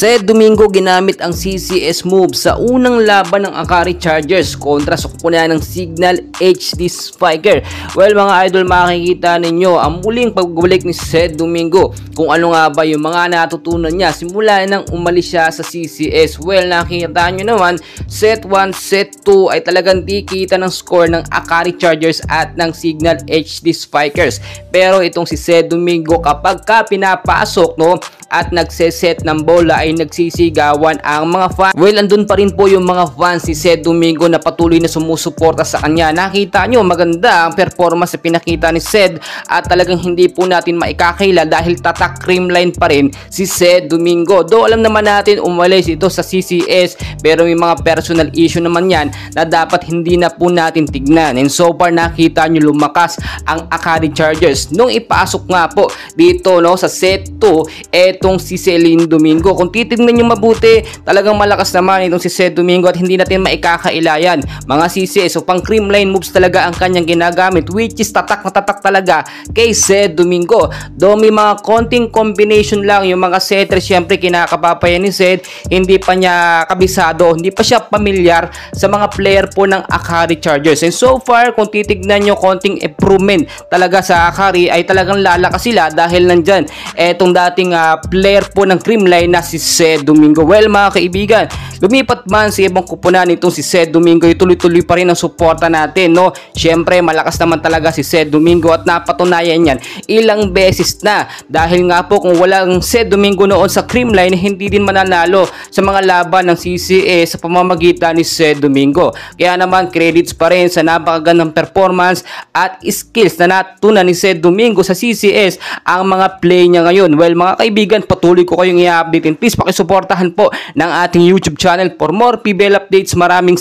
Sed Domingo ginamit ang CCS move sa unang laban ng Akari Chargers kontra sa kupunan ng Signal HD Spiker. Well mga idol, makikita ninyo ang muling pagbalik ni Sed Domingo kung ano nga ba yung mga natutunan niya simula nang umalis siya sa CCS. Well, nakikita nyo naman, set 1, set 2 ay talagang di kita ng score ng Akari Chargers at ng Signal HD Spikers. Pero itong si Sed Domingo, kapag ka pinapasok at nagseset ng bola ay nagsisigawan ang mga fans. Well, andun pa rin po yung mga fans si Sed Domingo na patuloy na sumusuporta sa kanya. Nakita nyo, maganda ang performance na pinakita ni Sed at talagang hindi po natin maikakaila dahil tatak creamline pa rin si Sed Domingo. Though alam naman natin umalis ito sa CCS, pero may mga personal issue naman yan na dapat hindi na po natin tignan. And so far nakita nyo lumakas ang Akari Chargers. Nung ipasok nga po dito sa set 2, etong si Sed Domingo. Kung titignan nyo mabuti, talagang malakas naman itong si Sed Domingo at hindi natin maikakailayan. Mga CCS, so pang creamline moves talaga ang kanyang ginagamit, which is tatak na tatak talaga kay Sed Domingo. Though may mga konting combination lang yung mga setters, syempre kinakapapayan ni Sed, hindi pa niya kabisado, hindi pa siya pamilyar sa mga player po ng Akari Chargers. And so far, kung titignan nyo, konting improvement talaga sa Akari ay talagang lalakas sila dahil nandyan etong dating player po ng creamline na si Sed Domingo. Well mga kaibigan, lumipat man sa ibang kupunan nitong si Sed Domingo, ituloy-tuloy pa rin ang suporta natin. Syempre malakas naman talaga si Sed Domingo at napatunayan yan ilang beses na, dahil nga po kung walang Sed Domingo noon sa creamline, hindi din mananalo sa mga laban ng CCA sa pamamagitan ni Sed Domingo. Kaya naman credits pa rin sa napakagandang performance at skills na natutunan ni Sed Domingo sa CCS ang mga play niya ngayon. Well mga kaibigan, patuloy ko kayong i-update, and please pakisuportahan po ng ating YouTube channel for more PBL updates. Maraming